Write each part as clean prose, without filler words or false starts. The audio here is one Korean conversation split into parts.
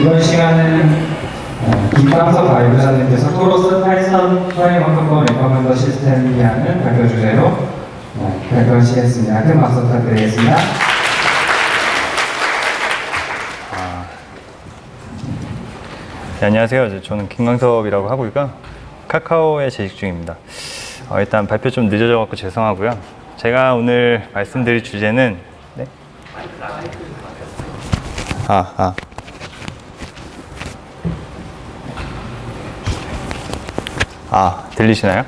이번 시간은 김광석 발표자님께서 토로스 파이썬 프레임워크권 레커먼더 시스템이라는 발표 주제로 발표하시겠습니다. 큰 박수 부탁드리겠습니다. 네, 안녕하세요. 저는 김광섭이라고 하고요. 카카오에 재직 중입니다. 일단 발표 좀 늦어져서 죄송하고요. 제가 오늘 말씀드릴 주제는 네? 들리시나요?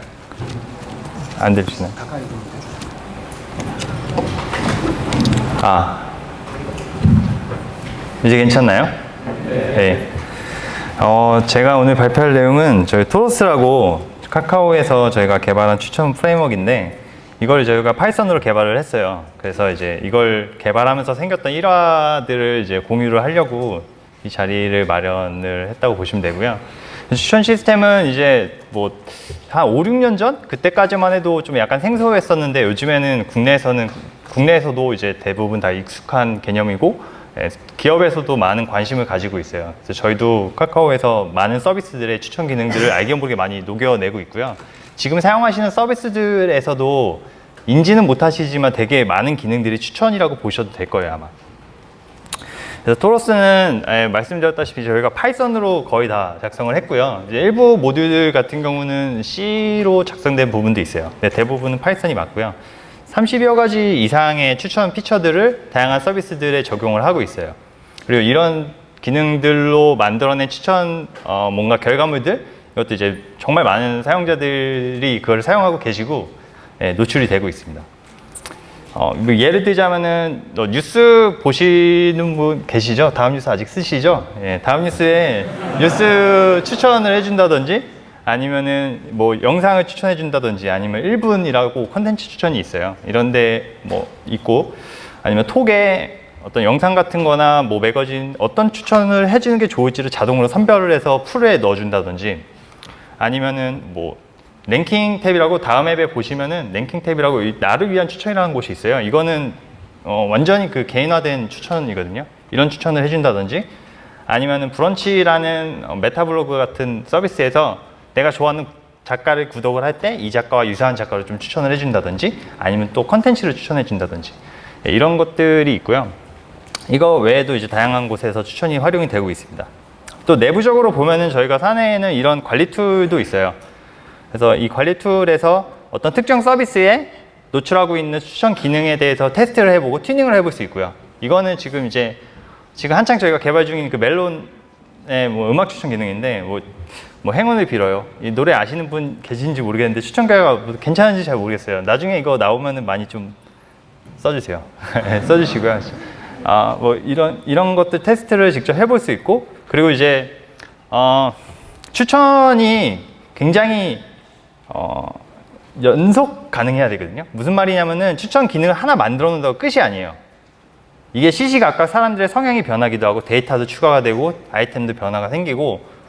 안 들리시나요? 이제 괜찮나요? 네. 제가 오늘 발표할 내용은 저희 토로스라고 카카오에서 저희가 개발한 추천 프레임워크인데 이걸 저희가 파이썬으로 개발을 했어요. 그래서 이제 이걸 개발하면서 생겼던 일화들을 이제 공유를 하려고 이 자리를 마련을 했다고 보시면 되고요. 추천 시스템은 이제 뭐 한 5, 6년 전? 그때까지만 해도 좀 약간 생소했었는데 요즘에는 국내에서도 이제 대부분 다 익숙한 개념이고 기업에서도 많은 관심을 가지고 있어요. 그래서 저희도 카카오에서 많은 서비스들의 추천 기능들을 알게 모르게 많이 녹여내고 있고요. 지금 사용하시는 서비스들에서도 인지는 못하시지만 되게 많은 기능들이 추천이라고 보셔도 될 거예요, 아마. 그래서 토로스는 말씀드렸다시피 저희가 파이썬으로 거의 다 작성을 했고요. 이제 일부 모듈 같은 경우는 C로 작성된 부분도 있어요. 근데 대부분은 파이썬이 맞고요. 30여 가지 이상의 추천 피처들을 다양한 서비스들에 적용을 하고 있어요. 그리고 이런 기능들로 만들어낸 추천 뭔가 결과물들, 이것도 이제 정말 많은 사용자들이 그걸 사용하고 계시고 노출이 되고 있습니다. 예를 들자면은 뉴스 보시는 분 계시죠? 다음 뉴스 아직 쓰시죠? 다음 뉴스에 뉴스 추천을 해준다든지 아니면은 뭐 영상을 추천해 준다든지 아니면 1분이라고 컨텐츠 추천이 있어요. 이런데 뭐 있고 아니면 톡에 어떤 영상 같은 거나 뭐 매거진 어떤 추천을 해주는 게 좋을지를 자동으로 선별을 해서 풀에 넣어준다든지 아니면은 뭐 랭킹 탭이라고 다음 앱에 보시면은 랭킹 탭이라고 나를 위한 추천이라는 곳이 있어요. 이거는 완전히 그 개인화된 추천이거든요. 이런 추천을 해준다든지 아니면은 브런치라는 메타블로그 같은 서비스에서 내가 좋아하는 작가를 구독을 할 때 이 작가와 유사한 작가를 좀 추천을 해준다든지 아니면 또 컨텐츠를 추천해 준다든지 이런 것들이 있고요. 이거 외에도 이제 다양한 곳에서 추천이 활용이 되고 있습니다. 또 내부적으로 보면은 저희가 사내에는 이런 관리 툴도 있어요. 그래서 이 관리 툴에서 어떤 특정 서비스에 노출하고 있는 추천 기능에 대해서 테스트를 해보고 튜닝을 해볼 수 있고요. 이거는 지금 한창 저희가 개발 중인 그 멜론의 뭐 음악 추천 기능인데 뭐 행운을 빌어요. 이 노래 아시는 분 계신지 모르겠는데 추천 결과가 괜찮은지 잘 모르겠어요. 나중에 이거 나오면은 많이 좀 써주세요. 써주시고요. 뭐 이런 것들 테스트를 직접 해볼 수 있고 그리고 이제 추천이 굉장히 연속 가능해야 되거든요. 무슨 말이냐면은 추천 기능을 하나 만들어 놓는다고 끝이 아니에요. 이게 시시각각 사람들의 성향이 변하기도 하고 데이터도 추가가 되고 아이템도 변화가 생기고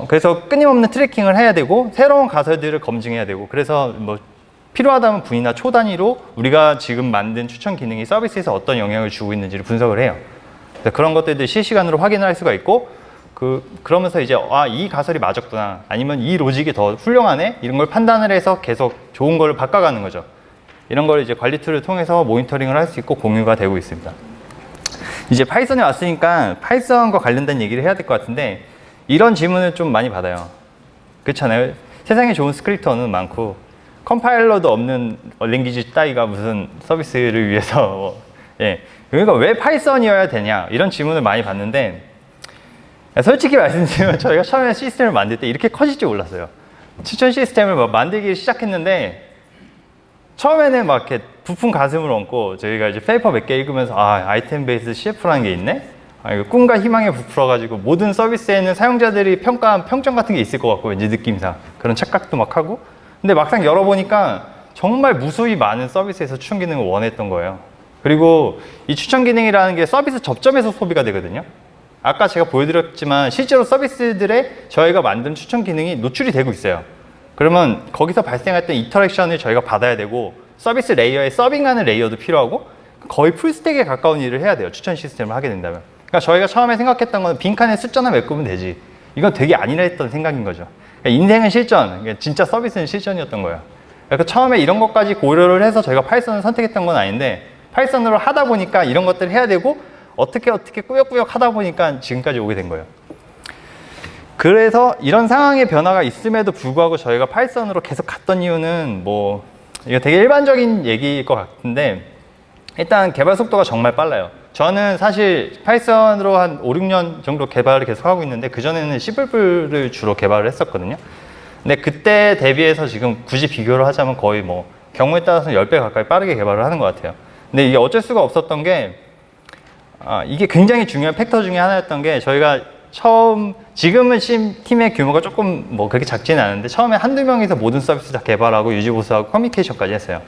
그래서 끊임없는 트래킹을 해야 되고 새로운 가설들을 검증해야 되고 그래서 뭐 필요하다면 분이나 초 단위로 우리가 지금 만든 추천 기능이 서비스에서 어떤 영향을 주고 있는지를 분석을 해요. 그런 것들도 실시간으로 확인을 할 수가 있고 그러면서 이제 이 가설이 맞았구나 아니면 이 로직이 더 훌륭하네 이런 걸 판단을 해서 계속 좋은 걸 바꿔가는 거죠. 이런 걸 이제 관리 툴을 통해서 모니터링을 할 수 있고 공유가 되고 있습니다. 이제 파이썬에 왔으니까 파이썬과 관련된 얘기를 해야 될 것 같은데 이런 질문을 좀 많이 받아요. 그렇잖아요. 세상에 좋은 스크립트 언어는 많고 컴파일러도 없는 랭귀지 따위가 무슨 서비스를 위해서 그러니까 왜 파이썬이어야 되냐 이런 질문을 많이 받는데 솔직히 말씀드리면 저희가 처음에 시스템을 만들 때 이렇게 커질 줄 몰랐어요. 추천 시스템을 만들기 시작했는데 처음에는 막 이렇게 부푼 가슴을 얹고 저희가 이제 페이퍼 몇 개 읽으면서 아이템 베이스 CF라는 게 있네? 이거 꿈과 희망에 부풀어가지고 모든 서비스에는 사용자들이 평가한 평점 같은 게 있을 것 같고 왠지 느낌상 그런 착각도 막 하고 근데 막상 열어보니까 정말 무수히 많은 서비스에서 추천 기능을 원했던 거예요. 그리고 이 추천 기능이라는 게 서비스 접점에서 소비가 되거든요. 아까 제가 보여드렸지만 실제로 서비스들에 저희가 만든 추천 기능이 노출이 되고 있어요. 그러면 거기서 발생했던 이터렉션을 저희가 받아야 되고 서비스 레이어에 서빙하는 레이어도 필요하고 거의 풀스택에 가까운 일을 해야 돼요. 추천 시스템을 하게 된다면. 그러니까 저희가 처음에 생각했던 건 빈칸에 숫자나 메꾸면 되지. 이건 되게 아니랬던 생각인 거죠. 그러니까 인생은 실전, 그러니까 진짜 서비스는 실전이었던 거예요. 그러니까 처음에 이런 것까지 고려를 해서 저희가 파이썬을 선택했던 건 아닌데 파이썬으로 하다 보니까 이런 것들을 해야 되고 어떻게 꾸역꾸역 하다 보니까 지금까지 오게 된 거예요. 그래서 이런 상황의 변화가 있음에도 불구하고 저희가 파이썬으로 계속 갔던 이유는 뭐 이거 되게 일반적인 얘기일 것 같은데 일단 개발 속도가 정말 빨라요. 저는 사실 파이썬으로 한 5, 6년 정도 개발을 계속 하고 있는데 그전에는 C++를 주로 개발을 했었거든요. 근데 그때 대비해서 지금 굳이 비교를 하자면 거의 뭐 경우에 따라서는 10배 가까이 빠르게 개발을 하는 것 같아요. 근데 이게 어쩔 수가 없었던 게 이게 굉장히 중요한 팩터 중에 하나였던 게 저희가 지금은 팀의 규모가 조금 뭐 그렇게 작지는 않은데 처음에 한두 명이서 모든 서비스 다 개발하고 유지 보수하고 커뮤니케이션까지 했어요.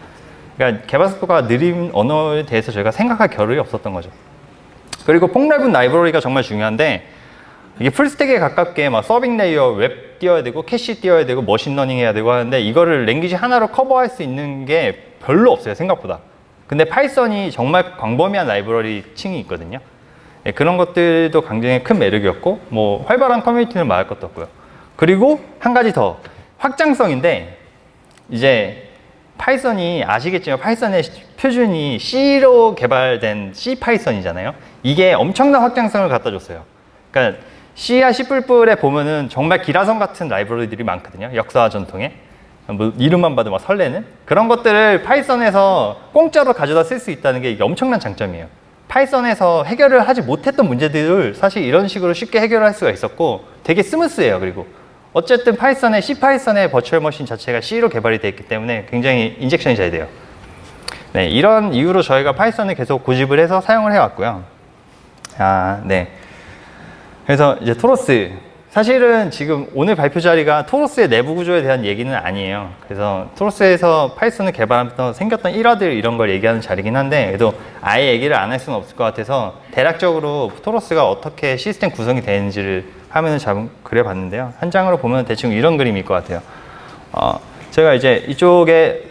그러니까 개발 속도가 느린 언어에 대해서 저희가 생각할 겨를이 없었던 거죠. 그리고 폭넓은 라이브러리가 정말 중요한데 이게 풀스택에 가깝게 막 서빙 레이어, 웹 띄워야 되고 캐시 띄워야 되고 머신러닝 해야 되고 하는데 이거를 랭귀지 하나로 커버할 수 있는 게 별로 없어요, 생각보다. 근데 파이썬이 정말 광범위한 라이브러리 층이 있거든요. 네, 그런 것들도 굉장히 큰 매력이었고 뭐 활발한 커뮤니티는 말할 것도 없고요. 그리고 한 가지 더 확장성인데 이제 파이썬이 아시겠지만 파이썬의 표준이 C로 개발된 C 파이썬이잖아요. 이게 엄청난 확장성을 갖다 줬어요. 그러니까 C와 C++에 보면은 정말 기라성 같은 라이브러리들이 많거든요. 역사와 전통에. 뭐 이름만 봐도 막 설레는 그런 것들을 파이썬에서 공짜로 가져다 쓸 수 있다는 게 이게 엄청난 장점이에요. 파이썬에서 해결을 하지 못했던 문제들을 사실 이런 식으로 쉽게 해결할 수가 있었고 되게 스무스해요. 그리고 어쨌든 C 파이썬의 버추얼 머신 자체가 C로 개발이 되어 있기 때문에 굉장히 인젝션이 잘 돼요. 네, 이런 이유로 저희가 파이썬을 계속 고집을 해서 사용을 해왔고요. 네. 그래서 이제 토로스. 사실은 지금 오늘 발표 자리가 토로스의 내부 구조에 대한 얘기는 아니에요. 그래서 토로스에서 파이썬을 개발하면서 생겼던 일화들 이런 걸 얘기하는 자리긴 한데 그래도 아예 얘기를 안 할 수는 없을 것 같아서 대략적으로 토로스가 어떻게 시스템 구성이 되는지를 화면을 그려봤는데요. 한 장으로 보면 대충 이런 그림일 것 같아요. 제가 이제 이쪽에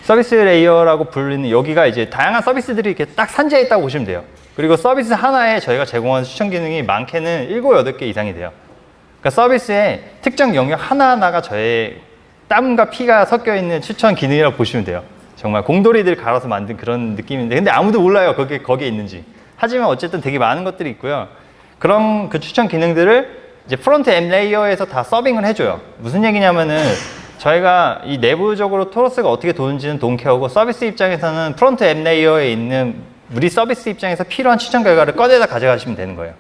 서비스 레이어라고 불리는 여기가 이제 다양한 서비스들이 이렇게 딱 산재해 있다고 보시면 돼요. 그리고 서비스 하나에 저희가 제공하는 추천 기능이 많게는 7, 8개 이상이 돼요. 그러니까 서비스의 특정 영역 하나하나가 저의 땀과 피가 섞여 있는 추천 기능이라고 보시면 돼요. 정말 공돌이들 갈아서 만든 그런 느낌인데 근데 아무도 몰라요. 거기에 있는지. 하지만 어쨌든 되게 많은 것들이 있고요. 그런 그 추천 기능들을 이제 프론트 앱 레이어에서 다 서빙을 해줘요. 무슨 얘기냐면은 저희가 이 내부적으로 토로스가 어떻게 도는지는 돈케어고 서비스 입장에서는 프론트 앱 레이어에 있는 우리 서비스 입장에서 필요한 추천 결과를 꺼내다 가져가시면 되는 거예요.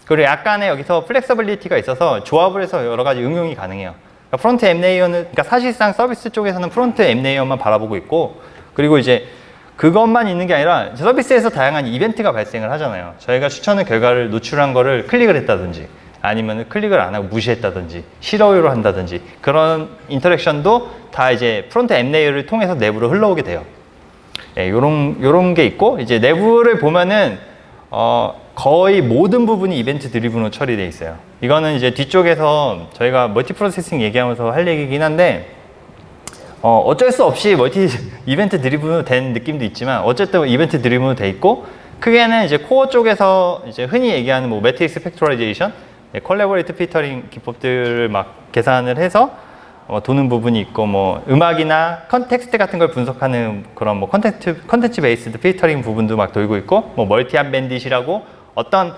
그리고 약간의 여기서 플렉서빌리티가 있어서 조합을 해서 여러 가지 응용이 가능해요. 그러니까 프론트 앱 레이어는 그러니까 사실상 서비스 쪽에서는 프론트 앱 레이어만 바라보고 있고 그리고 이제 그것만 있는 게 아니라 서비스에서 다양한 이벤트가 발생을 하잖아요. 저희가 추천의 결과를 노출한 거를 클릭을 했다든지 아니면 클릭을 안 하고 무시했다든지 싫어요로 한다든지 그런 인터랙션도 다 이제 프론트 앱 레이어를 통해서 내부로 흘러오게 돼요. 예, 요런 게 있고 이제 내부를 보면은 거의 모든 부분이 이벤트 드리븐으로 처리되어 있어요. 이거는 이제 뒤쪽에서 저희가 멀티 프로세싱 얘기하면서 할 얘기긴 한데 어쩔 수 없이 멀티 이벤트 드리븐으로 된 느낌도 있지만 어쨌든 이벤트 드리븐으로 돼 있고 크게는 이제 코어 쪽에서 이제 흔히 얘기하는 뭐 매트릭스 팩토라이제이션, 콜래버레이트 필터링 기법들을 막 계산을 해서 도는 부분이 있고 뭐 음악이나 컨텍스트 같은 걸 분석하는 그런 뭐 컨텐츠 베이스드 필터링 부분도 막 돌고 있고 뭐 멀티한 밴딧이라고 어떤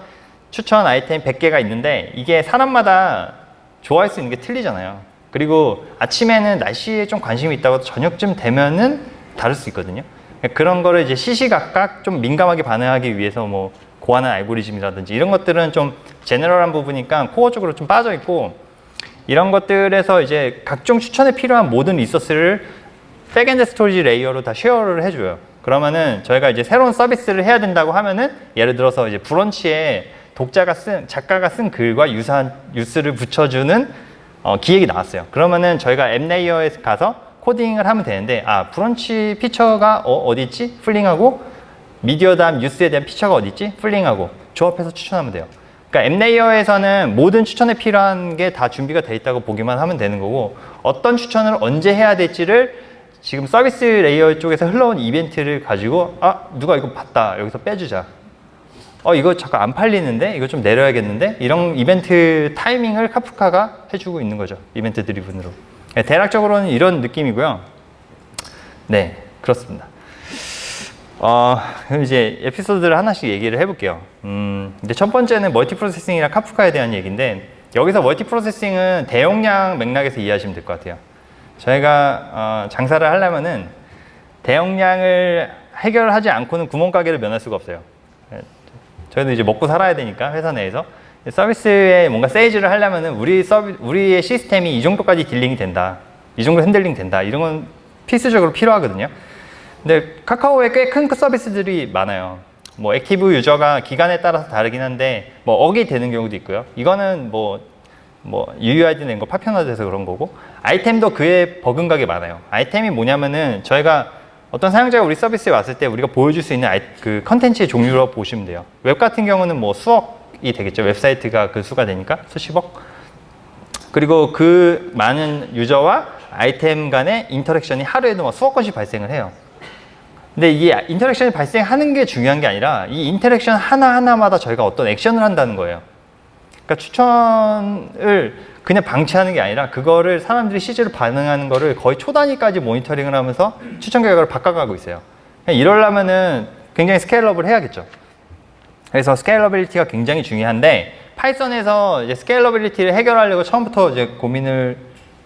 추천 아이템 100개가 있는데 이게 사람마다 좋아할 수 있는 게 틀리잖아요. 그리고 아침에는 날씨에 좀 관심이 있다고 저녁쯤 되면은 다를 수 있거든요. 그런 거를 이제 시시각각 좀 민감하게 반응하기 위해서 뭐 고안한 알고리즘이라든지 이런 것들은 좀 제너럴한 부분이니까 코어 쪽으로 좀 빠져 있고 이런 것들에서 이제 각종 추천에 필요한 모든 리소스를 백엔드 스토리지 레이어로 다 쉐어를 해줘요. 그러면은 저희가 이제 새로운 서비스를 해야 된다고 하면은 예를 들어서 이제 브런치에 작가가 쓴 글과 유사한 뉴스를 붙여주는 기획이 나왔어요. 그러면은 저희가 앱 레이어에 가서 코딩을 하면 되는데 브런치 피처가 어디 있지? 플링하고 미디어 다음 뉴스에 대한 피처가 어디 있지? 플링하고 조합해서 추천하면 돼요. 그러니까 앱 레이어에서는 모든 추천에 필요한 게 다 준비가 돼 있다고 보기만 하면 되는 거고 어떤 추천을 언제 해야 될지를 지금 서비스 레이어 쪽에서 흘러온 이벤트를 가지고 누가 이거 봤다 여기서 빼주자 이거 잠깐 안 팔리는데? 이거 좀 내려야겠는데? 이런 이벤트 타이밍을 카프카가 해주고 있는 거죠. 이벤트 드리븐으로. 네, 대략적으로는 이런 느낌이고요. 네, 그렇습니다. 그럼 이제 에피소드를 하나씩 얘기를 해볼게요. 근데 첫 번째는 멀티 프로세싱이랑 카프카에 대한 얘기인데, 여기서 멀티 프로세싱은 대용량 맥락에서 이해하시면 될 것 같아요. 저희가 장사를 하려면은 대용량을 해결하지 않고는 구멍가게를 면할 수가 없어요. 저희도 이제 먹고 살아야 되니까 회사 내에서 서비스에 뭔가 세이즈를 하려면은 우리의 시스템이 이 정도까지 딜링이 된다, 이 정도 핸들링 된다, 이런 건 필수적으로 필요하거든요. 근데 카카오에 꽤 큰 서비스들이 많아요. 뭐 액티브 유저가 기간에 따라서 다르긴 한데 뭐 억이 되는 경우도 있고요. 이거는 뭐 UUID 낸 거 파편화돼서 그런 거고, 아이템도 그에 버금가게 많아요. 아이템이 뭐냐면은 저희가 어떤 사용자가 우리 서비스에 왔을 때 우리가 보여줄 수 있는 그 컨텐츠의 종류로 보시면 돼요. 웹 같은 경우는 뭐 수억이 되겠죠. 웹사이트가 그 수가 되니까 수십억. 그리고 그 많은 유저와 아이템 간의 인터랙션이 하루에도 막 수억 건씩 발생을 해요. 근데 이 인터랙션이 발생하는 게 중요한 게 아니라 이 인터랙션 하나하나마다 저희가 어떤 액션을 한다는 거예요. 그러니까 추천을 그냥 방치하는 게 아니라 그거를 사람들이 실제로 반응하는 거를 거의 초 단위까지 모니터링을 하면서 추천 결과를 바꿔가고 있어요. 이러려면은 굉장히 스케일업을 해야겠죠. 그래서 스케일러빌리티가 굉장히 중요한데, 파이썬에서 이제 스케일러빌리티를 해결하려고 처음부터 이제 고민을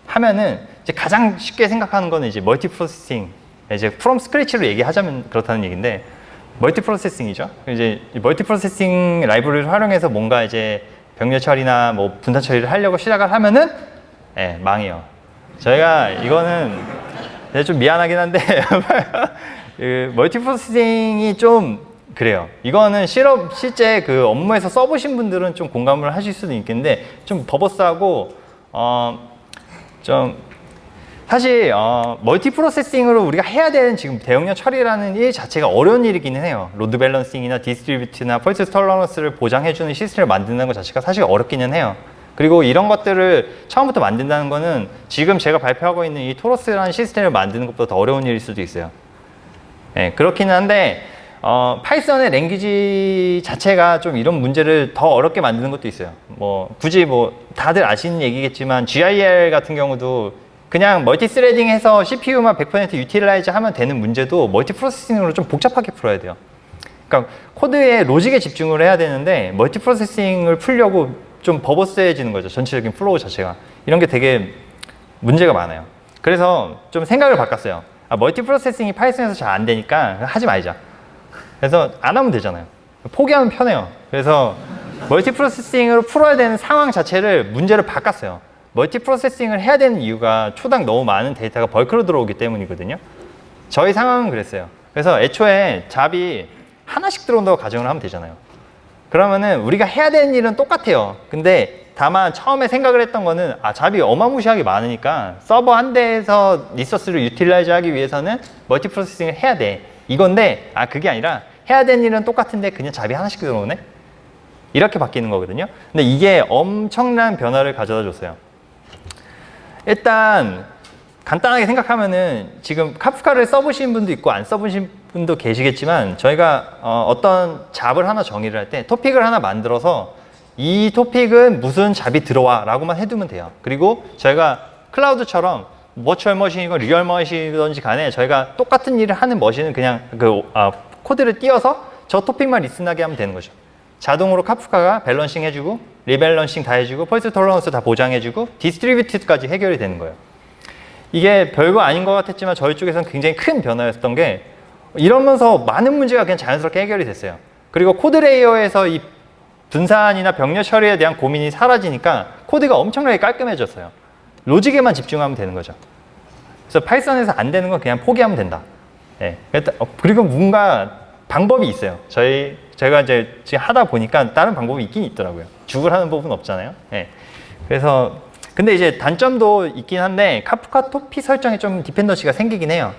하면은 이제 가장 쉽게 생각하는 거는 이제 멀티 프로세싱, 이제 프롬 스크래치로 얘기하자면 그렇다는 얘기인데, 멀티 프로세싱이죠. 이제 멀티 프로세싱 라이브러리를 활용해서 뭔가 이제 병렬 처리나 뭐 분산 처리를 하려고 시작을 하면은 망해요. 저희가 이거는 좀 미안하긴 한데 그 멀티 프로세싱이 좀 그래요. 이거는 실제 그 업무에서 써보신 분들은 좀 공감을 하실 수도 있겠는데, 좀 버버스하고 좀 사실 멀티 프로세싱으로 우리가 해야 되는 지금 대용량 처리라는 일 자체가 어려운 일이기는 해요. 로드 밸런싱이나 디스트리뷰트나 펄스 톨러런스를 보장해주는 시스템을 만드는 것 자체가 사실 어렵기는 해요. 그리고 이런 것들을 처음부터 만든다는 거는 지금 제가 발표하고 있는 이 토러스라는 시스템을 만드는 것보다 더 어려운 일일 수도 있어요. 네, 그렇기는 한데 파이썬의 랭귀지 자체가 좀 이런 문제를 더 어렵게 만드는 것도 있어요. 뭐 굳이 뭐 다들 아시는 얘기겠지만 GIR 같은 경우도 그냥 멀티 스레딩 해서 CPU만 100% 유틸라이즈 하면 되는 문제도 멀티 프로세싱으로 좀 복잡하게 풀어야 돼요. 그러니까 코드의 로직에 집중을 해야 되는데 멀티 프로세싱을 풀려고 좀 버버스해지는 거죠. 전체적인 플로우 자체가. 이런 게 되게 문제가 많아요. 그래서 좀 생각을 바꿨어요. 멀티 프로세싱이 파이썬에서 잘 안 되니까 하지 말자. 그래서 안 하면 되잖아요. 포기하면 편해요. 그래서 멀티 프로세싱으로 풀어야 되는 상황 자체를 문제를 바꿨어요. 멀티 프로세싱을 해야 되는 이유가 초당 너무 많은 데이터가 벌크로 들어오기 때문이거든요. 저희 상황은 그랬어요. 그래서 애초에 잡이 하나씩 들어온다고 가정을 하면 되잖아요. 그러면은 우리가 해야 되는 일은 똑같아요. 근데 다만 처음에 생각을 했던 거는 잡이 어마무시하게 많으니까 서버 한 대에서 리소스를 유틸라이즈 하기 위해서는 멀티 프로세싱을 해야 돼. 이건데 그게 아니라 해야 되는 일은 똑같은데 그냥 잡이 하나씩 들어오네? 이렇게 바뀌는 거거든요. 근데 이게 엄청난 변화를 가져다 줬어요. 일단 간단하게 생각하면은 지금 카프카를 써보신 분도 있고 안 써보신 분도 계시겠지만, 저희가 어떤 잡을 하나 정의를 할 때 토픽을 하나 만들어서 이 토픽은 무슨 잡이 들어와 라고만 해두면 돼요. 그리고 저희가 클라우드처럼 버추얼 머신이건 리얼 머신이든지 간에 저희가 똑같은 일을 하는 머신은 그냥 코드를 띄워서 저 토픽만 리슨하게 하면 되는 거죠. 자동으로 카프카가 밸런싱 해주고 리밸런싱 다 해주고 펄스 톨러런스 다 보장해주고 디스트리뷰트까지 해결이 되는 거예요. 이게 별거 아닌 것 같았지만 저희 쪽에서는 굉장히 큰 변화였던 게, 이러면서 많은 문제가 그냥 자연스럽게 해결이 됐어요. 그리고 코드 레이어에서 이 분산이나 병렬 처리에 대한 고민이 사라지니까 코드가 엄청나게 깔끔해졌어요. 로직에만 집중하면 되는 거죠. 그래서 파이썬에서 안 되는 건 그냥 포기하면 된다. 네. 그리고 뭔가 방법이 있어요. 제가 이제 지금 하다 보니까 다른 방법이 있긴 있더라고요. 죽을 하는 법은 없잖아요. 네. 그래서 근데 이제 단점도 있긴 한데, 카프카 토픽 설정에 좀 디펜던시가 생기긴 해요.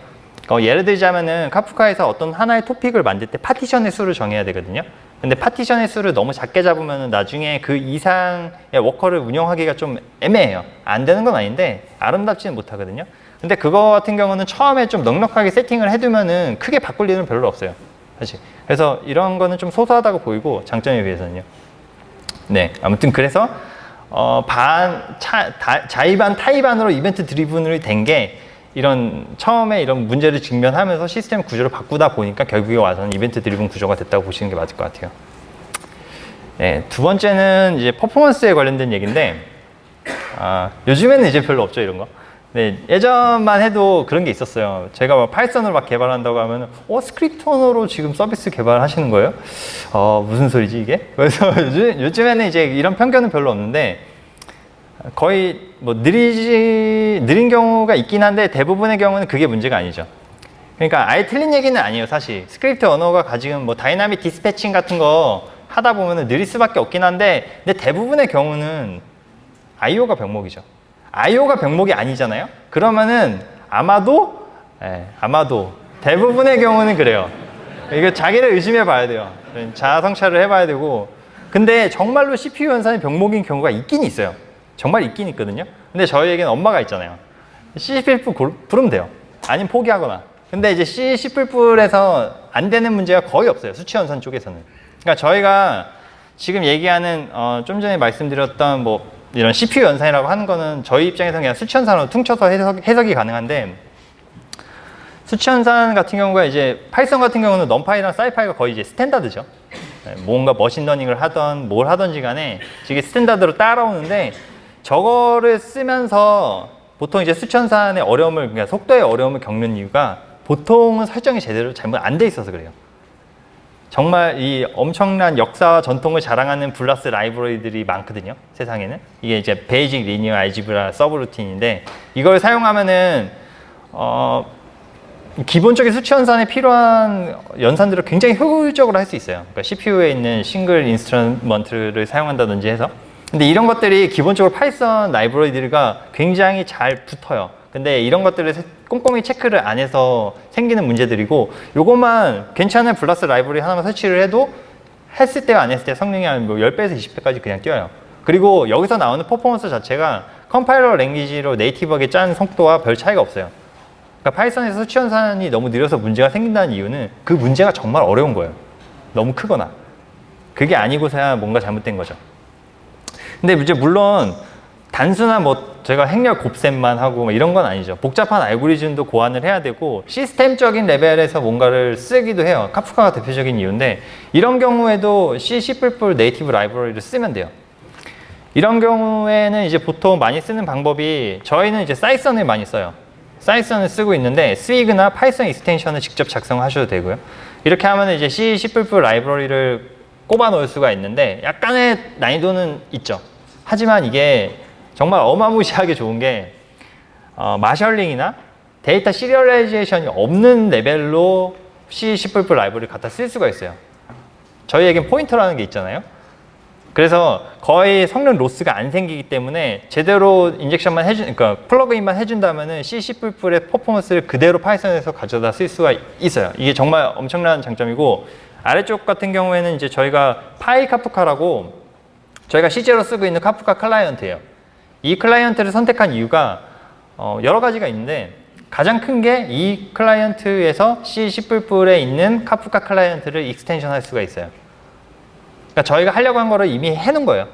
예를 들자면은 카프카에서 어떤 하나의 토픽을 만들 때 파티션의 수를 정해야 되거든요. 근데 파티션의 수를 너무 작게 잡으면 나중에 그 이상의 워커를 운영하기가 좀 애매해요. 안 되는 건 아닌데 아름답지는 못하거든요. 근데 그거 같은 경우는 처음에 좀 넉넉하게 세팅을 해두면은 크게 바꿀 일은 별로 없어요. 사실. 그래서 이런 거는 좀 소소하다고 보이고 장점에 비해서는요. 네, 아무튼 그래서 자의반 타의반으로 이벤트 드리븐이 된 게 이런 처음에 이런 문제를 직면하면서 시스템 구조를 바꾸다 보니까 결국에 와서는 이벤트 드리븐 구조가 됐다고 보시는 게 맞을 것 같아요. 네, 두 번째는 이제 퍼포먼스에 관련된 얘기인데 요즘에는 이제 별로 없죠, 이런 거. 네, 예전만 해도 그런 게 있었어요. 제가 막 파이썬으로 막 개발한다고 하면 스크립트 언어로 지금 서비스 개발하시는 거예요? 무슨 소리지 이게? 그래서 요즘에는 이제 이런 편견은 별로 없는데 거의 뭐 느린 경우가 있긴 한데 대부분의 경우는 그게 문제가 아니죠. 그러니까 아예 틀린 얘기는 아니에요, 사실. 스크립트 언어가 가지고 뭐 다이나믹 디스패칭 같은 거 하다 보면은 느릴 수밖에 없긴 한데, 근데 대부분의 경우는 IO가 병목이죠. IO가 병목이 아니잖아요. 그러면은 아마도 대부분의 경우는 그래요. 이거 자기를 의심해 봐야 돼요. 자아 성찰을 해봐야 되고. 근데 정말로 CPU 연산이 병목인 경우가 있긴 있어요. 정말 있긴 있거든요. 근데 저희에게는 엄마가 있잖아요. C++ 부르면 돼요. 아니면 포기하거나. 근데 이제 C++에서 안 되는 문제가 거의 없어요. 수치 연산 쪽에서는. 그러니까 저희가 지금 얘기하는 좀 전에 말씀드렸던 뭐 이런 CPU 연산이라고 하는 거는 저희 입장에서는 그냥 수치 연산으로 퉁쳐서 해석이 가능한데, 수치 연산 같은 경우가 이제 파이썬 같은 경우는 넘파이랑 사이파이가 거의 이제 스탠다드죠. 뭔가 머신러닝을 하던 뭘 하던지 간에 이게 스탠다드로 따라오는데, 저거를 쓰면서 보통 이제 수치 연산의 어려움을, 그러니까 속도의 어려움을 겪는 이유가 보통은 설정이 제대로 잘못 안 돼 있어서 그래요. 정말 이 엄청난 역사와 전통을 자랑하는 블라스 라이브러리들이 많거든요, 세상에는. 이게 이제 베이직 리니어 알지브라 서브루틴인데, 이걸 사용하면은 기본적인 수치 연산에 필요한 연산들을 굉장히 효율적으로 할 수 있어요. 그러니까 CPU에 있는 싱글 인스트루먼트를 사용한다든지 해서. 근데 이런 것들이 기본적으로 파이썬 라이브러리들과 굉장히 잘 붙어요. 근데 이런 것들을 꼼꼼히 체크를 안 해서 생기는 문제들이고, 요것만 괜찮은 블라스 라이브러리 하나만 설치를 해도 했을 때와 안 했을 때 성능이 한 뭐 10배에서 20배까지 그냥 뛰어요. 그리고 여기서 나오는 퍼포먼스 자체가 컴파일러 랭귀지로 네이티브하게 짠 속도와 별 차이가 없어요. 그러니까 파이썬에서 수치 연산이 너무 느려서 문제가 생긴다는 이유는 그 문제가 정말 어려운 거예요. 너무 크거나. 그게 아니고서야 뭔가 잘못된 거죠. 근데 이제 물론 단순한 뭐 제가 행렬 곱셈만 하고 뭐 이런 건 아니죠. 복잡한 알고리즘도 고안을 해야 되고 시스템적인 레벨에서 뭔가를 쓰기도 해요. 카프카가 대표적인 이유인데, 이런 경우에도 C++ 네이티브 라이브러리를 쓰면 돼요. 이런 경우에는 이제 보통 많이 쓰는 방법이, 저희는 이제 사이썬을 많이 써요. 사이썬을 쓰고 있는데 스위그나 파이썬 익스텐션을 직접 작성하셔도 되고요. 이렇게 하면 이제 C++ 라이브러리를 꼽아 놓을 수가 있는데 약간의 난이도는 있죠. 하지만 이게 정말 어마무시하게 좋은 게 마셜링이나 데이터 시리얼라이제이션이 없는 레벨로 C++ 라이브러리를 갖다 쓸 수가 있어요. 저희에겐 포인터라는 게 있잖아요. 그래서 거의 성능 로스가 안 생기기 때문에 제대로 인젝션만 그러니까 플러그인만 해준다면은 C++의 퍼포먼스를 그대로 파이썬에서 가져다 쓸 수가 있어요. 이게 정말 엄청난 장점이고, 아래쪽 같은 경우에는 이제 저희가 파이 카프카라고 저희가 실제로 쓰고 있는 카프카 클라이언트예요. 이 클라이언트를 선택한 이유가 여러 가지가 있는데, 가장 큰 게 이 클라이언트에서 C++에 있는 카프카 클라이언트를 익스텐션 할 수가 있어요. 그러니까 저희가 하려고 한 거를 이미 해놓은 거예요.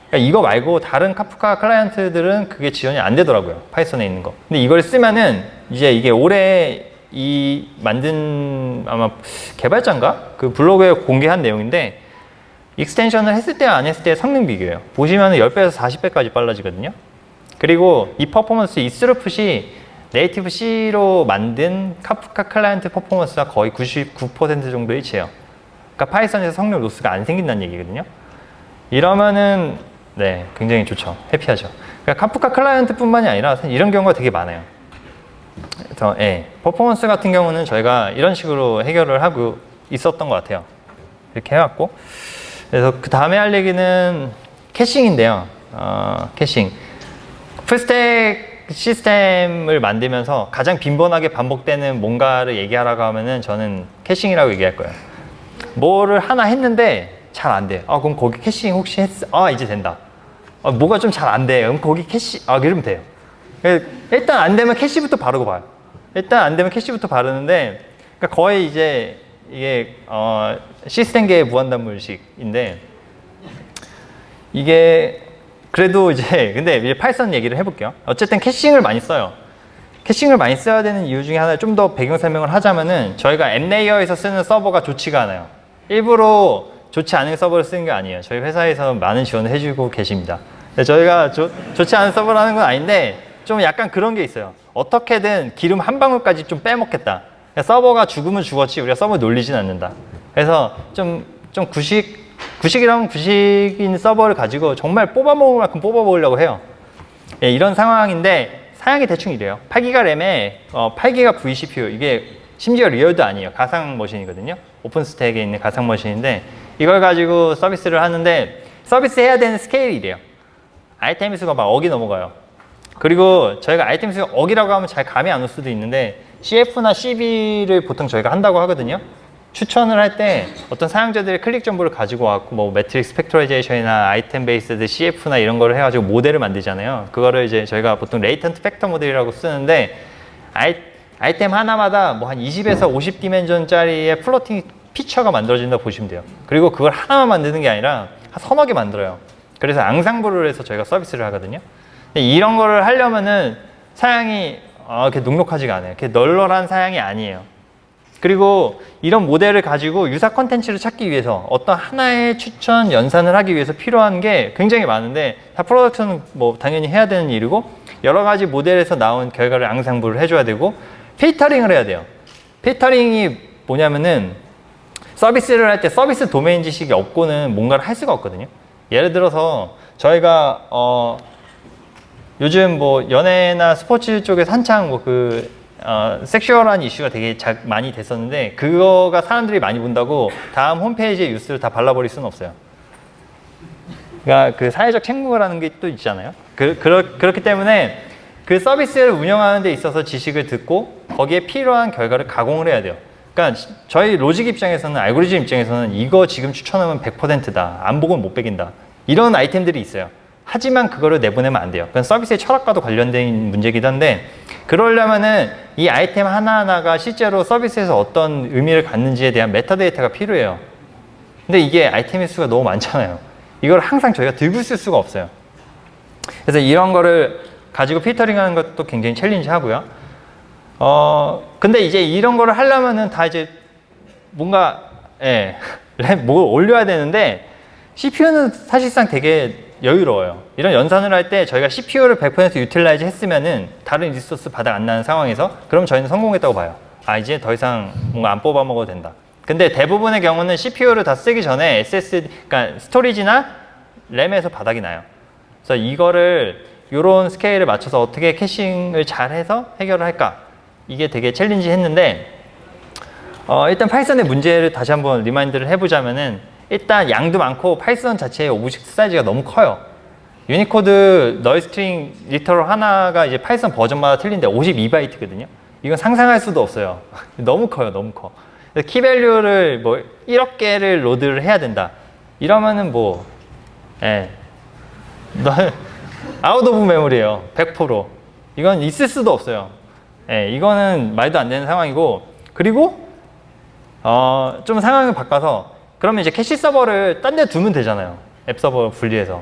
그러니까 이거 말고 다른 카프카 클라이언트들은 그게 지원이 안 되더라고요, 파이썬에 있는 거. 근데 이걸 쓰면은 이제 이게 올해 이 만든 아마 개발자인가? 그 블로그에 공개한 내용인데, 익스텐션을 했을 때와 안 했을 때의 성능 비교예요. 보시면은 10배에서 40배까지 빨라지거든요. 그리고 이 퍼포먼스, 이 스루풋이 네이티브 C로 만든 카프카 클라이언트 퍼포먼스가 거의 99% 정도 일치해요. 그러니까 파이썬에서 성능 로스가 안 생긴다는 얘기거든요. 이러면은 네, 굉장히 좋죠. 해피하죠. 그러니까 카프카 클라이언트 뿐만이 아니라 이런 경우가 되게 많아요. 그래서 퍼포먼스 같은 경우는 저희가 이런 식으로 해결을 하고 있었던 것 같아요. 이렇게 해왔고, 그래서 그 다음에 할 얘기는 캐싱인데요. 캐싱. 풀스택 시스템을 만들면서 가장 빈번하게 반복되는 뭔가를 얘기하라고 하면은 저는 캐싱이라고 얘기할 거예요. 뭐를 하나 했는데 잘 안 돼. 그럼 거기 캐싱 혹시 했어? 이제 된다. 뭐가 좀 잘 안 돼. 그럼 거기 캐시, 이러면 돼요. 일단 안 되면 캐시부터 바르고 봐요. 일단 안 되면 캐시부터 바르는데, 그러니까 거의 이제 이게 시스템계의 무한단물식인데 이게 그래도 이제 근데 이제 파이썬 얘기를 해볼게요. 어쨌든 캐싱을 많이 써요. 캐싱을 많이 써야 되는 이유 중에 하나 좀 더 배경 설명을 하자면은 저희가 앱레이어에서 쓰는 서버가 좋지가 않아요. 일부러 좋지 않은 서버를 쓰는 게 아니에요. 저희 회사에서 많은 지원을 해주고 계십니다. 저희가 좋지 않은 서버를 하는 건 아닌데 좀 약간 그런 게 있어요. 어떻게든 기름 한 방울까지 좀 빼먹겠다. 서버가 죽으면 죽었지 우리가 서버 놀리진 않는다. 그래서 좀 구식이라면 구식인 서버를 가지고 정말 뽑아먹을 만큼 뽑아먹으려고 해요. 예, 이런 상황인데 사양이 대충 이래요. 8기가 램에 8기가 vCPU 이게 심지어 리얼도 아니에요. 가상 머신이거든요. 오픈스택에 있는 가상 머신인데 이걸 가지고 서비스를 하는데 서비스 해야 되는 스케일이 이래요. 아이템 수가 막 억이 넘어가요. 그리고 저희가 아이템 수가 억이라고 하면 잘 감이 안 올 수도 있는데 CF나 CV를 보통 저희가 한다고 하거든요. 추천을 할 때 어떤 사용자들의 클릭 정보를 가지고 왔고 뭐 매트릭스 팩토라이제이션이나 아이템 베이스드 CF나 이런 거를 해가지고 모델을 만들잖아요. 그거를 이제 저희가 보통 레이턴트 팩터 모델이라고 쓰는데 아이템 하나마다 뭐 한 20에서 50 디멘전짜리의 플로팅 피처가 만들어진다고 보시면 돼요. 그리고 그걸 하나만 만드는 게 아니라 한 서너 개 만들어요. 그래서 앙상블을 해서 저희가 서비스를 하거든요. 근데 이런 거를 하려면은 사양이 이렇게 녹록하지가 않아요. 이렇게 널널한 사양이 아니에요. 그리고 이런 모델을 가지고 유사 컨텐츠를 찾기 위해서 어떤 하나의 추천 연산을 하기 위해서 필요한 게 굉장히 많은데 다 프로덕트는 뭐 당연히 해야 되는 일이고 여러 가지 모델에서 나온 결과를 앙상블을 해줘야 되고 필터링을 해야 돼요. 필터링이 뭐냐면은 서비스를 할 때 서비스 도메인 지식이 없고는 뭔가를 할 수가 없거든요. 예를 들어서 저희가 요즘 뭐 연예나 스포츠 쪽에서 한창 뭐 섹슈얼한 이슈가 되게 많이 됐었는데 그거가 사람들이 많이 본다고 다음 홈페이지의 뉴스를 다 발라버릴 수는 없어요. 그러니까 그 사회적 책무라는 게 또 있잖아요. 그렇기 때문에 그 서비스를 운영하는 데 있어서 지식을 듣고 거기에 필요한 결과를 가공을 해야 돼요. 그러니까 저희 로직 입장에서는 알고리즘 입장에서는 이거 지금 추천하면 100%다. 안 보고는 못 빼긴다. 이런 아이템들이 있어요. 하지만 그거를 내보내면 안 돼요. 그건 서비스의 철학과도 관련된 문제이기도 한데 그러려면은 이 아이템 하나하나가 실제로 서비스에서 어떤 의미를 갖는지에 대한 메타데이터가 필요해요. 근데 이게 아이템의 수가 너무 많잖아요. 이걸 항상 저희가 들고 있을 수가 없어요. 그래서 이런 거를 가지고 필터링하는 것도 굉장히 챌린지 하고요. 근데 이제 이런 거를 하려면은 다 이제 뭔가 뭘 올려야 되는데 CPU는 사실상 되게 여유로워요. 이런 연산을 할 때 저희가 CPU를 100% 유틸라이즈 했으면은 다른 리소스 바닥 안 나는 상황에서 그럼 저희는 성공했다고 봐요. 이제 더 이상 뭔가 안 뽑아 먹어도 된다. 근데 대부분의 경우는 CPU를 다 쓰기 전에 SSD, 그러니까 스토리지나 램에서 바닥이 나요. 그래서 이거를 이런 스케일에 맞춰서 어떻게 캐싱을 잘 해서 해결을 할까? 이게 되게 챌린지 했는데 일단 파이썬의 문제를 다시 한번 리마인드를 해보자면은 일단 양도 많고 파이썬 자체의 오브젝트 사이즈가 너무 커요. 유니코드 널 스트링 리터럴 하나가 이제 파이썬 버전마다 틀린데 52바이트거든요. 이건 상상할 수도 없어요. 너무 커요, 너무 커. 키밸류를 뭐 1억 개를 로드를 해야 된다. 이러면은 뭐, 아웃 오브 메모리예요. 100%. 이건 있을 수도 없어요. 이거는 말도 안 되는 상황이고, 그리고 좀 상황을 바꿔서 그러면 이제 캐시 서버를 딴 데 두면 되잖아요. 앱 서버 분리해서.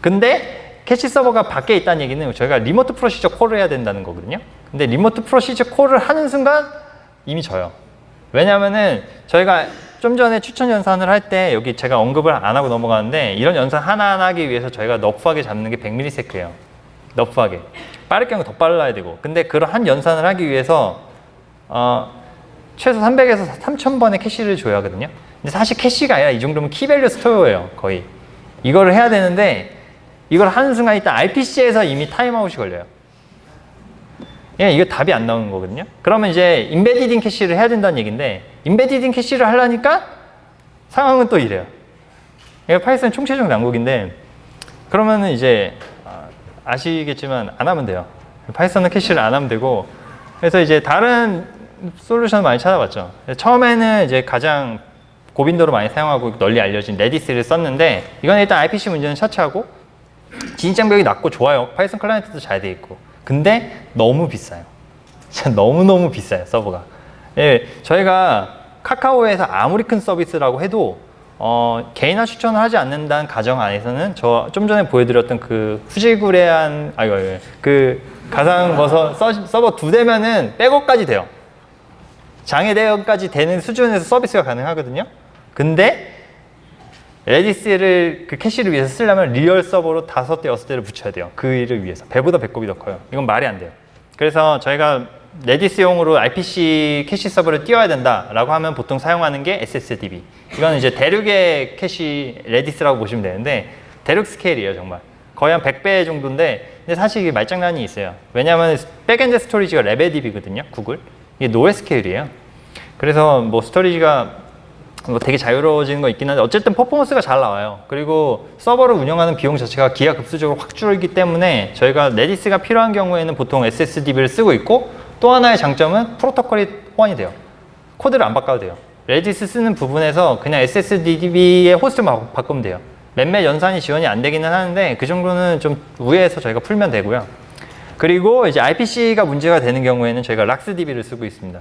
근데 캐시 서버가 밖에 있다는 얘기는 저희가 리모트 프로시저 콜을 해야 된다는 거거든요. 근데 리모트 프로시저 콜을 하는 순간 이미 져요. 왜냐면은 저희가 좀 전에 추천 연산을 할 때 여기 제가 언급을 안 하고 넘어가는데 이런 연산 하나하나 하기 위해서 저희가 너프하게 잡는 게 100ms예요. 너프하게. 빠를 경우 더 빨라야 되고. 근데 그런 한 연산을 하기 위해서 최소 300에서 3000번의 캐시를 줘야 하거든요. 근데 사실 캐시가 아니라 이 정도면 키밸류 스토어예요, 거의. 이거를 해야 되는데 이걸 하는 순간 일단 RPC에서 이미 타임아웃이 걸려요. 이거 답이 안 나오는 거거든요. 그러면 이제 인베디딩 캐시를 해야 된다는 얘기인데 인베디딩 캐시를 하려니까 상황은 또 이래요. 이게 파이썬 총체적 난국인데 그러면은 이제 아시겠지만 안 하면 돼요. 파이썬은 캐시를 안 하면 되고 그래서 이제 다른 솔루션 많이 찾아봤죠. 처음에는 이제 가장 고빈도로 많이 사용하고 널리 알려진 레디스를 썼는데 이건 일단 RPC 문제는 차치하고 진입장벽이 낮고 좋아요. 파이썬 클라이언트도 잘 돼 있고 근데 너무 비싸요. 진짜 너무너무 비싸요, 서버가. 저희가 카카오에서 아무리 큰 서비스라고 해도 개인화 추천을 하지 않는다는 가정 안에서는 저 좀 전에 보여드렸던 그 후질구레한 그 가상 서버 2대면은 백업까지 돼요. 장애 대응까지 되는 수준에서 서비스가 가능하거든요. 근데 레디스를 그 캐시를 위해서 쓰려면 리얼 서버로 5대, 6대를 붙여야 돼요. 그 일을 위해서. 배보다 배꼽이 더 커요. 이건 말이 안 돼요. 그래서 저희가 레디스용으로 RPC 캐시 서버를 띄워야 된다라고 하면 보통 사용하는 게 SSDB. 이건 이제 대륙의 캐시 레디스라고 보시면 되는데 대륙 스케일이에요, 정말. 거의 한 100배 정도인데 근데 사실 이게 말장난이 있어요. 왜냐하면 백엔드 스토리지가 레벨DB거든요, 구글. 이게 노예 스케일이에요. 그래서 뭐 스토리지가 뭐 되게 자유로워지는 거 있긴 한데 어쨌든 퍼포먼스가 잘 나와요. 그리고 서버를 운영하는 비용 자체가 기하급수적으로 확 줄기 때문에 저희가 레디스가 필요한 경우에는 보통 SSDB를 쓰고 있고 또 하나의 장점은 프로토콜이 호환이 돼요. 코드를 안 바꿔도 돼요. 레디스 쓰는 부분에서 그냥 SSDB의 호스트만 바꾸면 돼요. 몇몇 연산이 지원이 안 되기는 하는데 그 정도는 좀 우회해서 저희가 풀면 되고요. 그리고 이제 RPC가 문제가 되는 경우에는 저희가 락스DB를 쓰고 있습니다.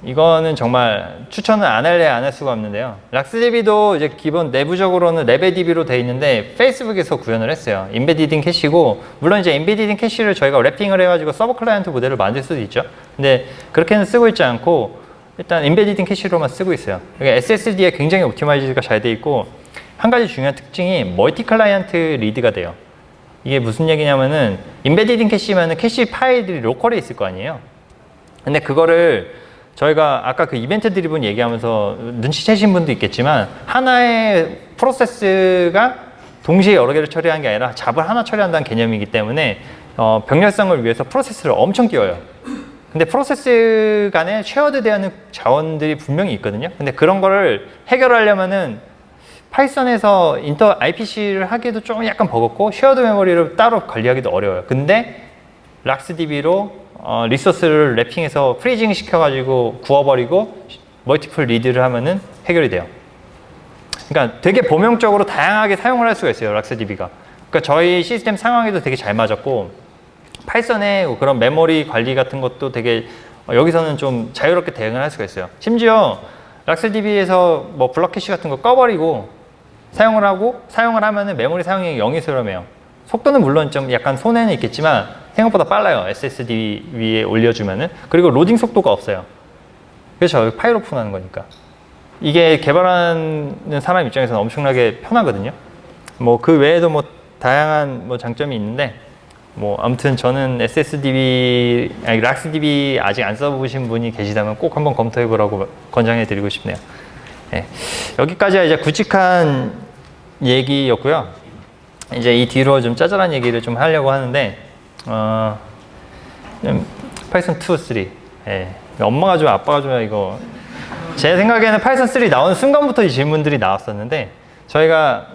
이거는 정말 추천을 안 할래 안 할 수가 없는데요. 락스DB도 이제 기본 내부적으로는 레벨DB로 되어 있는데 페이스북에서 구현을 했어요. 인베디딩 캐시고 물론 이제 인베디딩 캐시를 저희가 랩핑을 해가지고 서버 클라이언트 모델을 만들 수도 있죠. 근데 그렇게는 쓰고 있지 않고 일단 인베디딩 캐시로만 쓰고 있어요. 그러니까 SSD에 굉장히 옵티마이즈가 잘 돼 있고 한 가지 중요한 특징이 멀티 클라이언트 리드가 돼요. 이게 무슨 얘기냐면은 인베디딩 캐시면은 캐시 파일들이 로컬에 있을 거 아니에요. 근데 그거를 저희가 아까 그 이벤트 드리븐 얘기하면서 눈치채신 분도 있겠지만 하나의 프로세스가 동시에 여러 개를 처리하는 게 아니라 잡을 하나 처리한다는 개념이기 때문에 병렬성을 위해서 프로세스를 엄청 띄워요. 근데 프로세스 간에 쉐어드 되는 자원들이 분명히 있거든요. 근데 그런 거를 해결하려면은 파이썬에서 인터 IPC를 하기도 좀 약간 버겁고 쉐어드 메모리를 따로 관리하기도 어려워요. 근데 락스DB로 리소스를 랩핑해서 프리징 시켜가지고 구워버리고 멀티플 리드를 하면은 해결이 돼요. 그러니까 되게 범용적으로 다양하게 사용을 할 수가 있어요, 락스DB가. 그러니까 저희 시스템 상황에도 되게 잘 맞았고 파이썬의 그런 메모리 관리 같은 것도 되게 여기서는 좀 자유롭게 대응을 할 수가 있어요. 심지어 락스DB에서 뭐 블럭 캐시 같은 거 꺼버리고 사용을 하면은 메모리 사용량이 0이 수렴해요. 속도는 물론 좀 약간 손해는 있겠지만 생각보다 빨라요. SSD 위에 올려주면은. 그리고 로딩 속도가 없어요. 그래서 파일 오픈하는 거니까. 이게 개발하는 사람 입장에서는 엄청나게 편하거든요. 뭐 그 외에도 뭐 다양한 뭐 장점이 있는데 뭐 아무튼 저는 락스DB 아직 안 써보신 분이 계시다면 꼭 한번 검토해보라고 권장해드리고 싶네요. 네. 여기까지가 이제 굵직한 얘기였고요. 이제 이 뒤로 좀 짜잘한 얘기를 좀 하려고 하는데 파이썬 2, 3 예. 엄마가 좀 아빠가 좀 이거 제 생각에는 파이썬 3 나오는 순간부터 이 질문들이 나왔었는데 저희가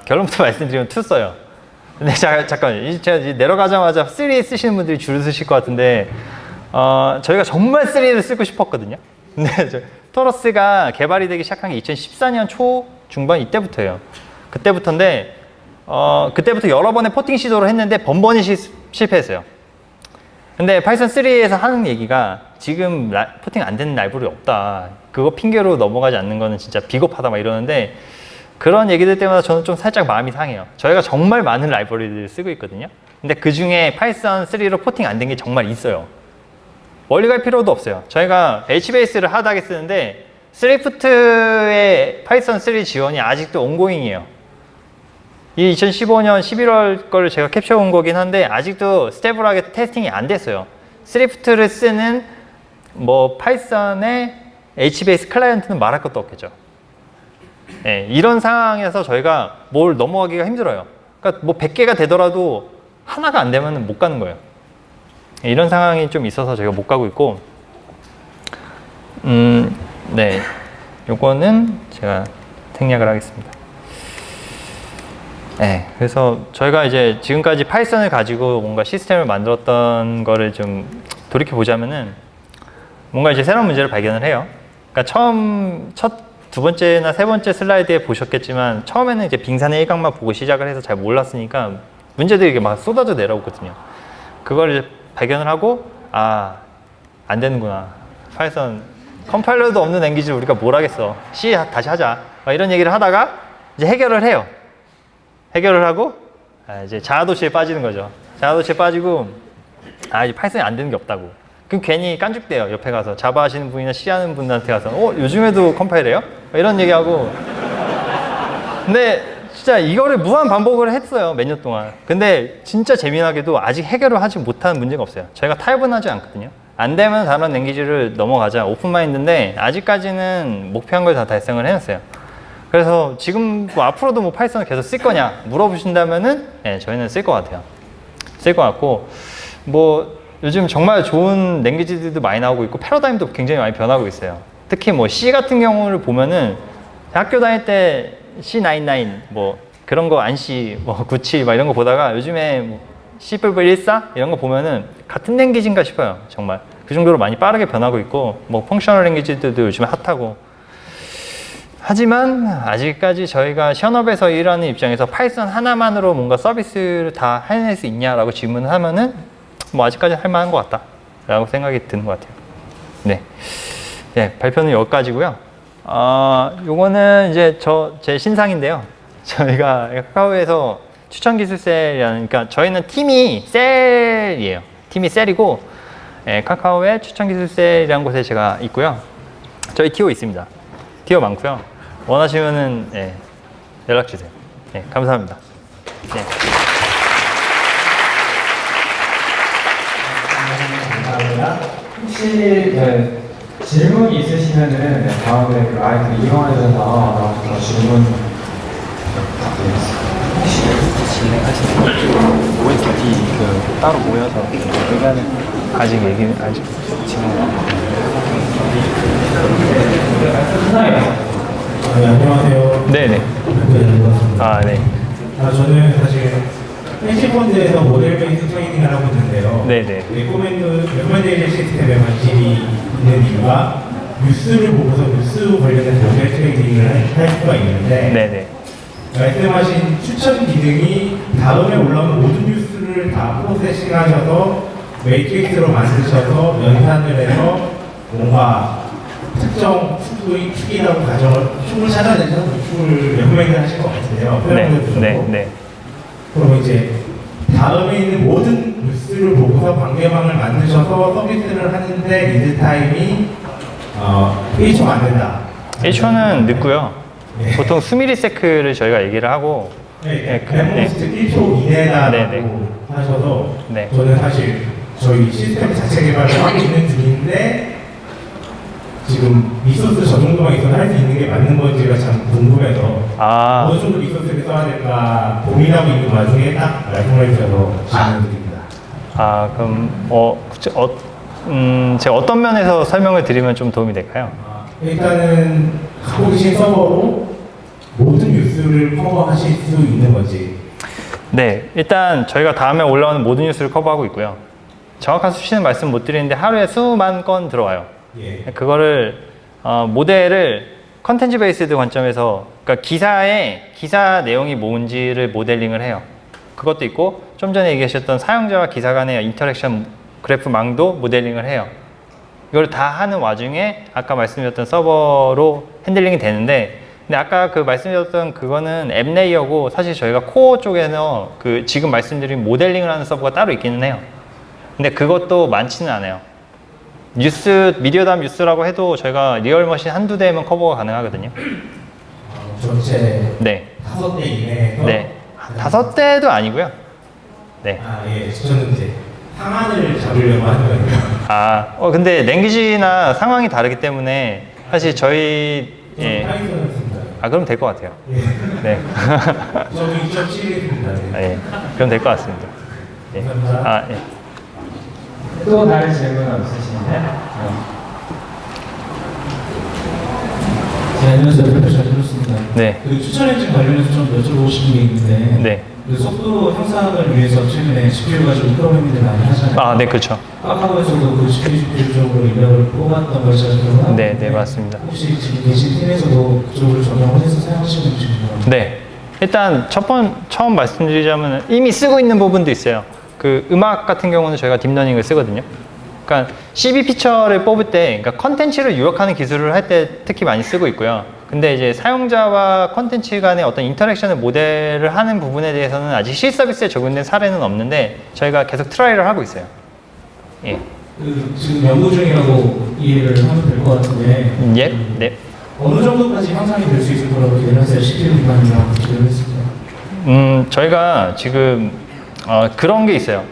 결론부터 말씀드리면 2 써요. 근데 잠깐 제가 내려가자마자 3 쓰시는 분들이 줄을 서실 것 같은데 저희가 정말 3를 쓰고 싶었거든요. 근데 토러스가 개발이 되기 시작한 게 2014년 초 중반 이때부터예요. 그때부터인데 그때부터 여러 번의 포팅 시도를 했는데 번번이 실패했어요. 근데 파이썬 3에서 하는 얘기가 지금 포팅 안 되는 라이브러리 없다. 그거 핑계로 넘어가지 않는 거는 진짜 비겁하다 막 이러는데 그런 얘기들 때마다 저는 좀 살짝 마음이 상해요. 저희가 정말 많은 라이브러리들을 쓰고 있거든요. 근데 그 중에 파이썬 3로 포팅 안 된 게 정말 있어요. 멀리 갈 필요도 없어요. 저희가 HBase를 하드하게 쓰는데 스위프트의 파이썬 3 지원이 아직도 온고잉이에요. 이 2015년 11월 거를 제가 캡처 온 거긴 한데 아직도 스테이블하게 테스팅이 안 됐어요. 스위프트를 쓰는 뭐 파이썬의 HBase 클라이언트는 말할 것도 없겠죠. 네, 이런 상황에서 저희가 뭘 넘어가기가 힘들어요. 그러니까 뭐 100개가 되더라도 하나가 안 되면 못 가는 거예요. 네, 이런 상황이 좀 있어서 저희가 못 가고 있고 네, 요거는 제가 생략을 하겠습니다. 네, 그래서 저희가 이제 지금까지 파이썬을 가지고 뭔가 시스템을 만들었던 거를 좀 돌이켜 보자면은 뭔가 이제 새로운 문제를 발견을 해요. 그러니까 두 번째나 세 번째 슬라이드에 보셨겠지만 처음에는 이제 빙산의 일각만 보고 시작을 해서 잘 몰랐으니까 문제들이 막 쏟아져 내려오거든요. 그걸 이제 발견을 하고 안 되는구나. 파이썬 컴파일러도 없는 랭귀지를 우리가 뭘 하겠어. C 다시 하자. 막 이런 얘기를 하다가 이제 해결을 해요. 해결을 하고 이제 자아도취에 빠지는 거죠. 자아도취에 빠지고 이제 파이썬이 안 되는 게 없다고. 그럼 괜히 깐죽대요. 옆에 가서 자바 하시는 분이나 C 하는 분한테 가서 요즘에도 컴파일해요? 이런 얘기하고. 근데 진짜 이거를 무한 반복을 했어요. 몇 년 동안. 근데 진짜 재미나게도 아직 해결을 하지 못하는 문제가 없어요. 저희가 타입은 하지 않거든요. 안 되면 다른 랭귀지를 넘어가자. 오픈마인드인데 아직까지는 목표한 걸 다 달성을 해놨어요. 그래서 지금 뭐 앞으로도 뭐 파이썬을 계속 쓸 거냐 물어보신다면은 저희는 쓸 것 같아요. 쓸 것 같고 뭐 요즘 정말 좋은 랭귀지들도 많이 나오고 있고 패러다임도 굉장히 많이 변하고 있어요. 특히 뭐 C 같은 경우를 보면은 학교 다닐 때 C99 뭐 그런 거 안시 뭐 97 막 이런 거 보다가 요즘에 뭐 C++14 이런 거 보면은 같은 랭귀지인가 싶어요. 정말 그 정도로 많이 빠르게 변하고 있고 뭐 펑셔널 랭귀지들도 요즘에 핫하고. 하지만 아직까지 저희가 션업에서 일하는 입장에서 파이썬 하나만으로 뭔가 서비스를 다 해낼 수 있냐라고 질문을 하면은 뭐 아직까지 할 만한 것 같다 라고 생각이 드는 것 같아요. 네, 발표는 여기까지고요. 요거는 이제 제 신상인데요. 저희가 카카오에서 추천기술셀이라는, 그러니까 저희는 팀이 셀이에요. 팀이 셀이고 카카오의 추천기술셀이라는 곳에 제가 있고요. 저희 티오 있습니다. 티오 많고요. 원하시면은 연락 주세요. 감사합니다. 감사합니다. 혹시 질문이 있으시면은 다음에 그 마이크 이용하셔서 질문 부탁드리겠습니다. 진행하시는 OST 따로 모여서 의견을 아직 얘기는 아직 네, 안녕하세요. 네네. 네. 저는 사실 펜시펀드에서 모델 베이스 트레이닝을 하고 있는데요. 네네. 레코멘데이션 시스템에 관심이 있는 이유가 뉴스를 보고서 뉴스 관련된 모델 트레이닝을 할 수가 있는데 네네. 말씀하신 추천 기능이 다음에 올라오는 모든 뉴스를 다 프로세싱하셔서 매트릭스로 만드셔서 연산을 해서 뭔가 특정 축이라고 축을 찾아내셔서 축을 레코멘드 하실 것 같은데요. 네. 그럼 이제 다음에 있는 모든 뉴스를 보고서 관계망을 만드셔서 서비스를 하는데 리드 타임이 1초 안 된다. 1초는 늦고요. 네. 보통 수미리세크를 저희가 얘기를 하고 랩모스트 1초 이내다라고 네네. 하셔서 네. 저는 사실 저희 시스템 자체 개발을 하고 있는 중인데 지금 리소스 저 정도만 있어도 할 수 있는 게 맞는 건지가 참 궁금해서 어느 정도 리소스를 써야 될까 고민하고 있는 와중에 딱 말씀을 해주셔서 질문드립니다. 그럼 제가 어떤 면에서 설명을 드리면 좀 도움이 될까요? 일단은 갖고 계신 서버로 모든 뉴스를 커버하실 수 있는 건지. 네, 일단 저희가 다음에 올라오는 모든 뉴스를 커버하고 있고요. 정확한 수치는 말씀 못 드리는데 하루에 수만 건 들어와요. 예. 그거를 모델을 컨텐츠 베이스드 관점에서, 그러니까 기사 내용이 뭔지를 모델링을 해요. 그것도 있고 좀 전에 얘기하셨던 사용자와 기사 간의 인터랙션 그래프망도 모델링을 해요. 이걸 다 하는 와중에 아까 말씀드렸던 서버로 핸들링이 되는데, 근데 아까 그 말씀드렸던 그거는 앱 레이어고 사실 저희가 코어 쪽에서 그 지금 말씀드린 모델링을 하는 서버가 따로 있기는 해요. 근데 그것도 많지는 않아요. 미디어담 뉴스라고 해도 저희가 리얼머신 한두 대면 커버가 가능하거든요. 전체 네. 5대 이내에서. 네. 5대도 아니고요. 네. 예. 저는 이제 상한을 잡으려고 하는 거예요. 근데 랭귀지나 상황이 다르기 때문에 사실 저희 파이썬을 씁니다. 그럼 될 것 같아요. 예. 네. 저도 2.7입니다. 예. 그럼 될 것 같습니다. 예. 감사합니다. 예. 또 다른 질문 없으신가요? 안녕하세요. 발표 잘 들었습니다. 네. 그 추천 엔진 관련해서 좀 여쭤보고 싶은 게 있는데 네. 그 속도 향상을 위해서 최근에 CPU 가지고 프로그래밍들 많이 하잖아요. 네, 그렇죠. 카카오에서도 그 CPU 인력을 뽑았던 걸 제가 기억하는데 네, 맞습니다. 혹시 지금 계신 팀에서도 그쪽을 적용을 해서 사용하시는 분이신가요? 네. 일단 처음 말씀드리자면 이미 쓰고 있는 부분도 있어요. 그 음악 같은 경우는 저희가 딥러닝을 쓰거든요. 그러니까 CB 피처를 뽑을 때, 그러니까 컨텐츠를 유역하는 기술을 할 때 특히 많이 쓰고 있고요. 근데 이제 사용자와 컨텐츠 간의 어떤 인터랙션을 모델을 하는 부분에 대해서는 아직 C 서비스에 적용된 사례는 없는데 저희가 계속 트라이를 하고 있어요. 예. 지금 연구 중이라고 이해를 하면 될 것 같은데 예? 네. 어느 정도까지 향상이 될 수 있을 거라고 기대하세요? CPU 기반이랑 기대를 했을 때. 저희가 지금 그런 게 있어요.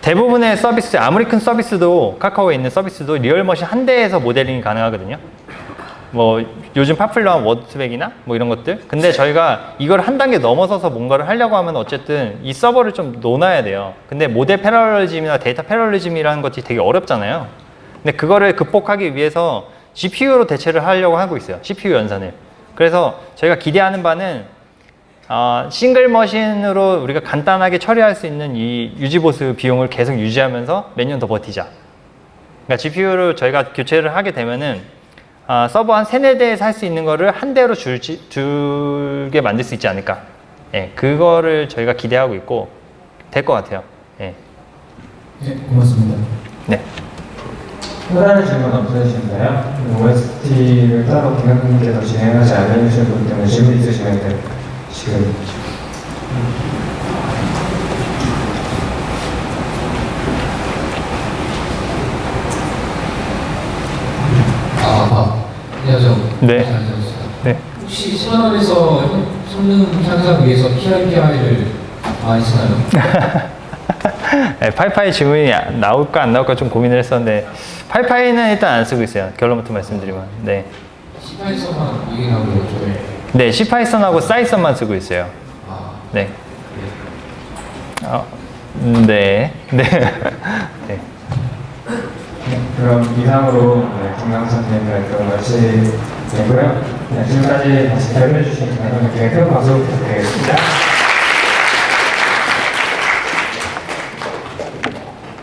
대부분의 서비스, 아무리 큰 서비스도 카카오에 있는 서비스도 리얼머신 한 대에서 모델링이 가능하거든요. 뭐 요즘 파퓰러한 워드백이나 뭐 이런 것들. 근데 저희가 이걸 한 단계 넘어서서 뭔가를 하려고 하면 어쨌든 이 서버를 좀 놓아야 돼요. 근데 모델 패러럴리즘이나 데이터 패러럴리즘이라는 것이 되게 어렵잖아요. 근데 그거를 극복하기 위해서 GPU로 대체를 하려고 하고 있어요. CPU 연산을. 그래서 저희가 기대하는 바는 싱글 머신으로 우리가 간단하게 처리할 수 있는 이 유지보수 비용을 계속 유지하면서 몇 년 더 버티자. 그러니까 GPU를 저희가 교체를 하게 되면은 서버 한 3-4대에서 할 수 있는 거를 한 대로 줄게 만들 수 있지 않을까. 예, 그거를 저희가 기대하고 있고 될 것 같아요. 예. 네, 고맙습니다. 네. 또 다른 질문 없으신가요? OST를 따로 김학님께서 진행하지 않으시는 분 때문에 질문 있으시면 지금 안녕하세요. 네. 잘 들었습니다. 네. 혹시 신한원에서 성능 향상 위해서 PIPI를 많이 쓰나요? 네, 파이파이 질문이 나올까 안 나올까 좀 고민을 했었는데 파이파이는 일단 안 쓰고 있어요. 결론부터 말씀드리면. 네. 시파이서만 유행하고 좀. 네, C파이썬하고 사이썬만 쓰고 있어요. 네. 네. 네. 네. 그럼 이상으로 김강선 선생님 발표 마치겠고요. 지금까지 다시 발표해 주신 김강선 선생님께 큰 박수 부탁드리겠습니다.